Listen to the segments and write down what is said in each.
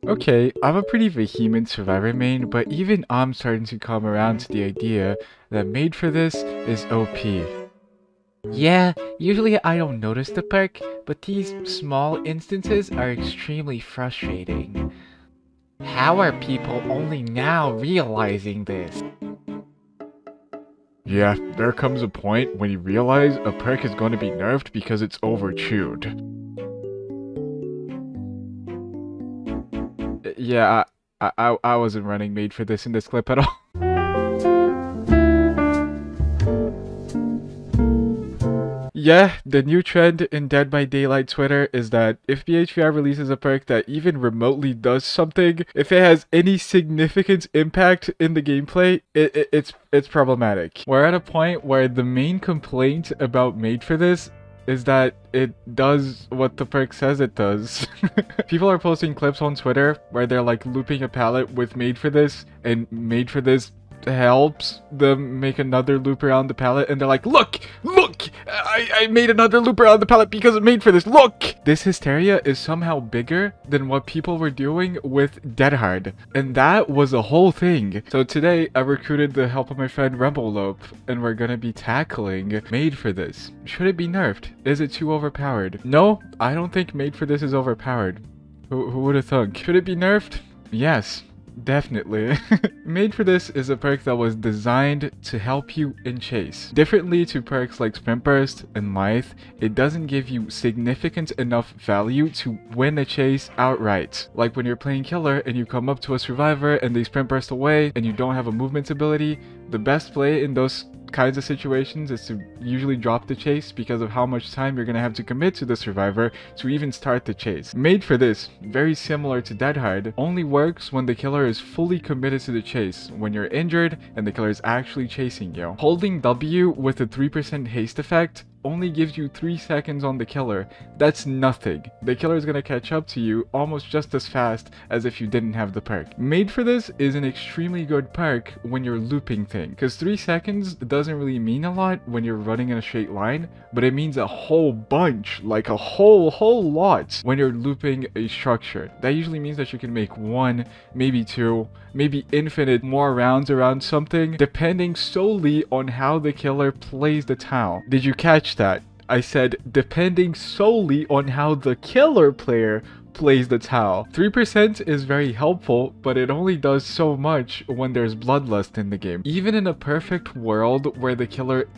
Okay, I'm a pretty vehement survivor main, but even I'm starting to come around to the idea that made for this is OP. Yeah, usually I don't notice the perk, but these small instances are extremely frustrating. How are people only now realizing this? Yeah, there comes a point when you realize a perk is going to be nerfed because it's overchewed. Yeah, I wasn't running made for this in this clip at all. Yeah, the new trend in Dead by Daylight Twitter is that if BHVR releases a perk that even remotely does something, if it has any significant impact in the gameplay, it's problematic. We're at a point where the main complaint about Made for this is that it does what the perk says it does. People are posting clips on Twitter where they're like looping a pallet with Made for this, and Made for this helps them make another loop around the pallet, and they're like, look, I made another loop around the pallet because it made for this, look! This hysteria is somehow bigger than what people were doing with tryhard, and that was a whole thing. So today I recruited the help of my friend Puffalope, and we're gonna be tackling made for this. Should it be nerfed? Is it too overpowered? No, I don't think made for this is overpowered. Who would have thunk? Should it be nerfed? Yes. Definitely. Made for this is a perk that was designed to help you in chase. Differently to perks like Sprint Burst and Lithe, it doesn't give you significant enough value to win a chase outright. Like when you're playing killer and you come up to a survivor and they Sprint Burst away and you don't have a movement ability, the best play in those kinds of situations is to usually drop the chase because of how much time you're going to have to commit to the survivor to even start the chase. Made for this, very similar to tryhard, only works when the killer is fully committed to the chase, when you're injured and the killer is actually chasing you. Holding W with a 3% haste effect only gives you 3 seconds on the killer. That's nothing. The killer is gonna catch up to you almost just as fast as if you didn't have the perk. Made for this is an extremely good perk when you're looping things, because 3 seconds doesn't really mean a lot when you're running in a straight line, but it means a whole bunch, like a whole lot when you're looping a structure. That usually means that you can make 1, maybe 2, maybe infinite more rounds around something, depending solely on how the killer plays the towel. Did you catch that? I said depending solely on how the killer player plays the towel. 3% is very helpful, but it only does so much when there's bloodlust in the game. Even in a perfect world where the killer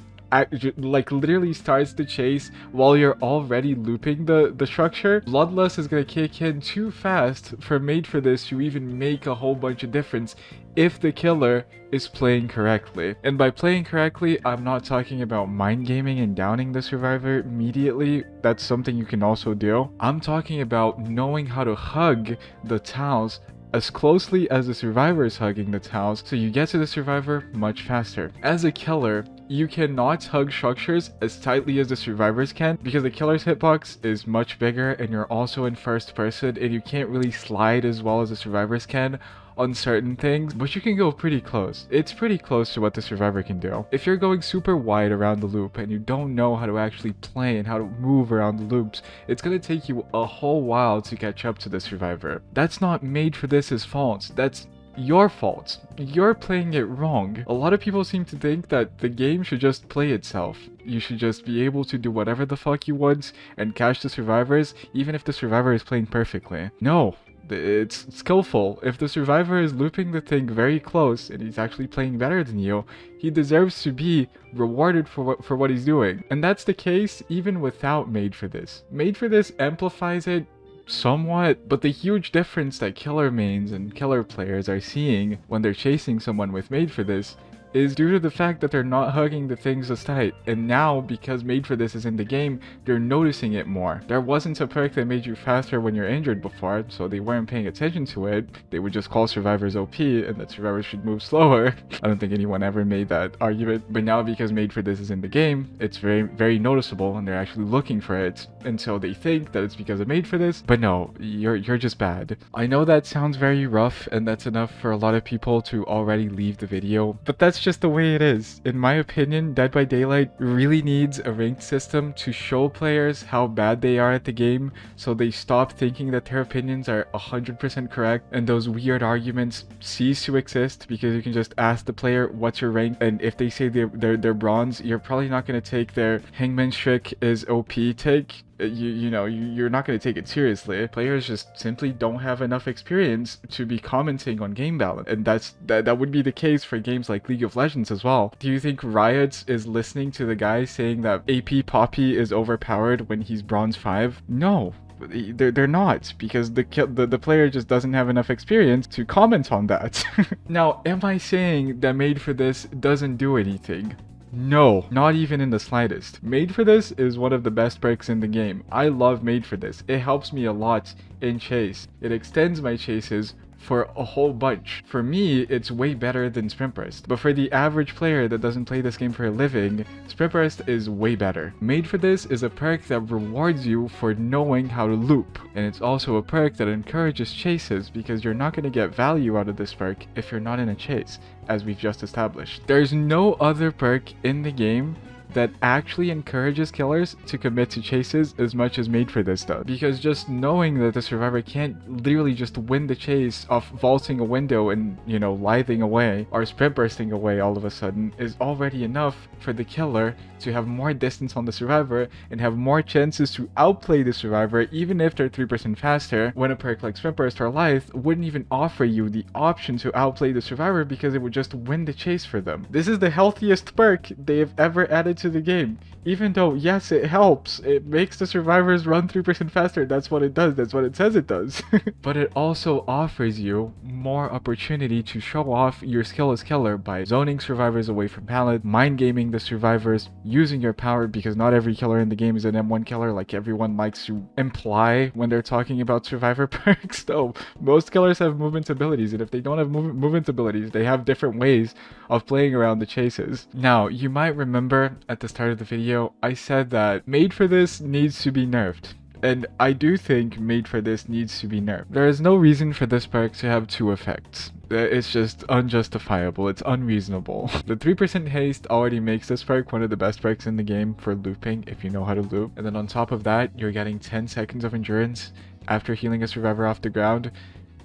like literally starts the chase while you're already looping the structure, bloodlust is gonna kick in too fast for made for this to even make a whole bunch of difference if the killer is playing correctly. And by playing correctly, I'm not talking about mind gaming and downing the survivor immediately. That's something you can also do. I'm talking about knowing how to hug the towels as closely as the survivor is hugging the towels, so you get to the survivor much faster. As a killer, you cannot hug structures as tightly as the survivors can because the killer's hitbox is much bigger and you're also in first person and you can't really slide as well as the survivors can on certain things, but you can go pretty close. It's pretty close to what the survivor can do. If you're going super wide around the loop and you don't know how to actually play and how to move around the loops, it's gonna take you a whole while to catch up to the survivor. That's not made for this's fault. That's your fault. You're playing it wrong. A lot of people seem to think that the game should just play itself. You should just be able to do whatever the fuck you want and catch the survivors, even if the survivor is playing perfectly. No. It's skillful. If the survivor is looping the thing very close and he's actually playing better than you, he deserves to be rewarded for what he's doing. And that's the case even without Made for this. Made for this amplifies it somewhat, but the huge difference that killer mains and killer players are seeing when they're chasing someone with Made for this is due to the fact that they're not hugging the things as tight. And now, because Made for this is in the game, they're noticing it more. There wasn't a perk that made you faster when you're injured before, so they weren't paying attention to it. They would just call survivors OP and that survivors should move slower. I don't think anyone ever made that argument, but now because Made for this is in the game, it's very noticeable and they're actually looking for it. And so they think that it's because of Made for this, but no, you're just bad. I know that sounds very rough and that's enough for a lot of people to already leave the video, but that's just the way it is. In my opinion, Dead by Daylight really needs a ranked system to show players how bad they are at the game, so they stop thinking that their opinions are 100% correct and those weird arguments cease to exist, because you can just ask the player what's your rank, and if they say they're bronze, you're probably not going to take their Hangman's Trick is OP take. You're not going to take it seriously. Players just simply don't have enough experience to be commenting on game balance, and that would be the case for games like League of Legends as well. Do you think Riot is listening to the guy saying that AP Poppy is overpowered when he's bronze 5? No. They're not, because the player just doesn't have enough experience to comment on that. Now, am I saying that Made for This doesn't do anything? No, not even in the slightest. Made for This is one of the best perks in the game. I love Made for This. It helps me a lot in chase. It extends my chases for a whole bunch. For me, it's way better than Sprint Burst. But for the average player that doesn't play this game for a living, Sprint Burst is way better. Made for This is a perk that rewards you for knowing how to loop. And it's also a perk that encourages chases, because you're not going to get value out of this perk if you're not in a chase, as we've just established. There's no other perk in the game that actually encourages killers to commit to chases as much as Made for This does. Because just knowing that the survivor can't literally just win the chase off vaulting a window and, lithing away or sprint bursting away all of a sudden is already enough for the killer to have more distance on the survivor and have more chances to outplay the survivor, even if they're 3% faster, when a perk like Sprint Burst or Lithe wouldn't even offer you the option to outplay the survivor because it would just win the chase for them. This is the healthiest perk they have ever added to the game. Even though, yes, it helps. It makes the survivors run 3% faster. That's what it does. That's what it says it does. But it also offers you more opportunity to show off your skill as killer by zoning survivors away from pallet, mind gaming the survivors, using your power, because not every killer in the game is an M1 killer like everyone likes to imply when they're talking about survivor perks. No, most killers have movement abilities, and if they don't have movement abilities, they have different ways of playing around the chases. Now, you might remember at the start of the video, I said that Made for This needs to be nerfed. And I do think Made for This needs to be nerfed. There is no reason for this perk to have two effects. It's just unjustifiable. It's unreasonable. The 3% haste already makes this perk one of the best perks in the game for looping, if you know how to loop. And then on top of that, you're getting 10 seconds of endurance after healing a survivor off the ground.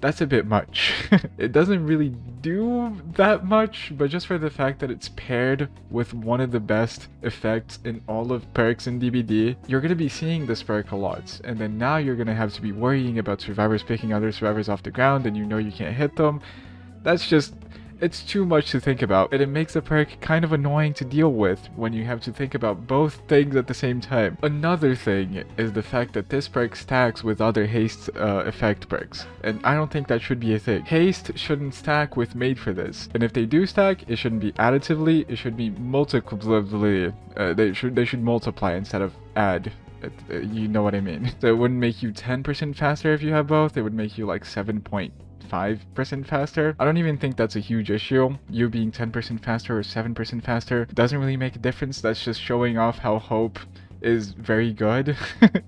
That's a bit much. It doesn't really do that much, but just for the fact that it's paired with one of the best effects in all of perks in DBD, you're going to be seeing this perk a lot. And then now you're going to have to be worrying about survivors picking other survivors off the ground, and you can't hit them. That's just... it's too much to think about, and it makes the perk kind of annoying to deal with when you have to think about both things at the same time. Another thing is the fact that this perk stacks with other haste effect perks, and I don't think that should be a thing. Haste shouldn't stack with Made for This, and if they do stack, it shouldn't be additively, it should be multiplicatively. They should multiply instead of add. You know what I mean. So it wouldn't make you 10% faster if you have both, it would make you like 7.5% faster. I don't even think that's a huge issue. You being 10% faster or 7% faster doesn't really make a difference. That's just showing off how Hope is very good.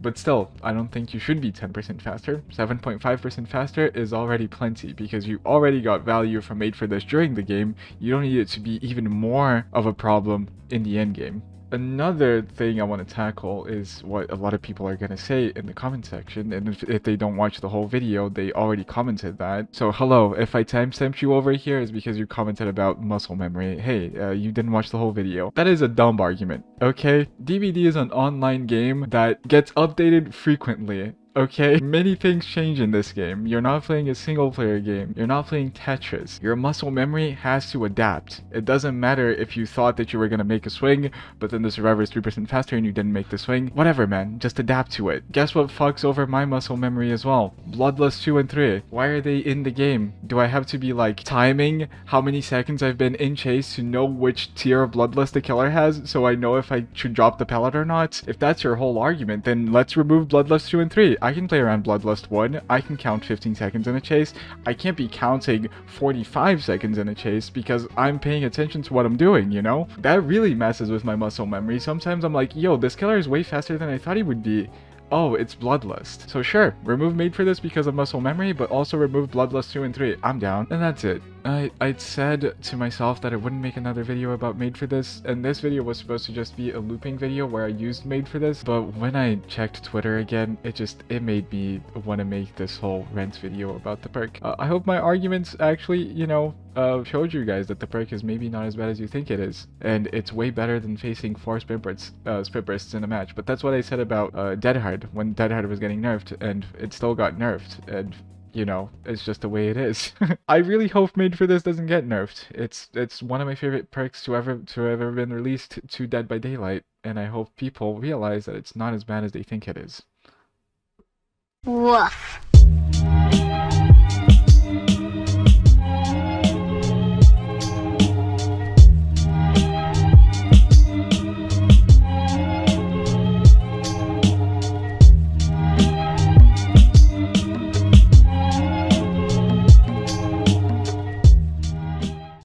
But still, I don't think you should be 10% faster. 7.5% faster is already plenty, because you already got value from Made for This during the game. You don't need it to be even more of a problem in the end game. Another thing I want to tackle is what a lot of people are going to say in the comment section, and if they don't watch the whole video, they already commented that. So hello, if I timestamped you over here, it's because you commented about muscle memory. Hey, you didn't watch the whole video. That is a dumb argument, okay? DBD is an online game that gets updated frequently. Okay, many things change in this game. You're not playing a single player game. You're not playing Tetris. Your muscle memory has to adapt. It doesn't matter if you thought that you were gonna make a swing, but then the survivor is 3% faster and you didn't make the swing. Whatever, man, just adapt to it. Guess what fucks over my muscle memory as well? Bloodlust 2 and 3. Why are they in the game? Do I have to be like timing how many seconds I've been in chase to know which tier of Bloodlust the killer has, so I know if I should drop the pellet or not? If that's your whole argument, then let's remove Bloodlust 2 and 3. I can play around Bloodlust 1, I can count 15 seconds in a chase. I can't be counting 45 seconds in a chase because I'm paying attention to what I'm doing, you know? That really messes with my muscle memory. Sometimes I'm like, yo, this killer is way faster than I thought he would be. Oh, it's Bloodlust. So sure, remove Made for This because of muscle memory, but also remove Bloodlust 2 and 3. I'm down. And that's it. I'd said to myself that I wouldn't make another video about made for this, and this video was supposed to just be a looping video where I used made for this, but when I checked Twitter again, it made me want to make this whole rent video about the perk. I hope my arguments actually, you know, showed you guys that the perk is maybe not as bad as you think it is, and it's way better than facing 4 spit bursts in a match. But that's what I said about Deadhard when Deadhard was getting nerfed, and it still got nerfed, and you know, it's just the way it is. I really hope made for this doesn't get nerfed. It's one of my favorite perks to ever been released to Dead by Daylight, and I hope people realize that it's not as bad as they think it is. Woof.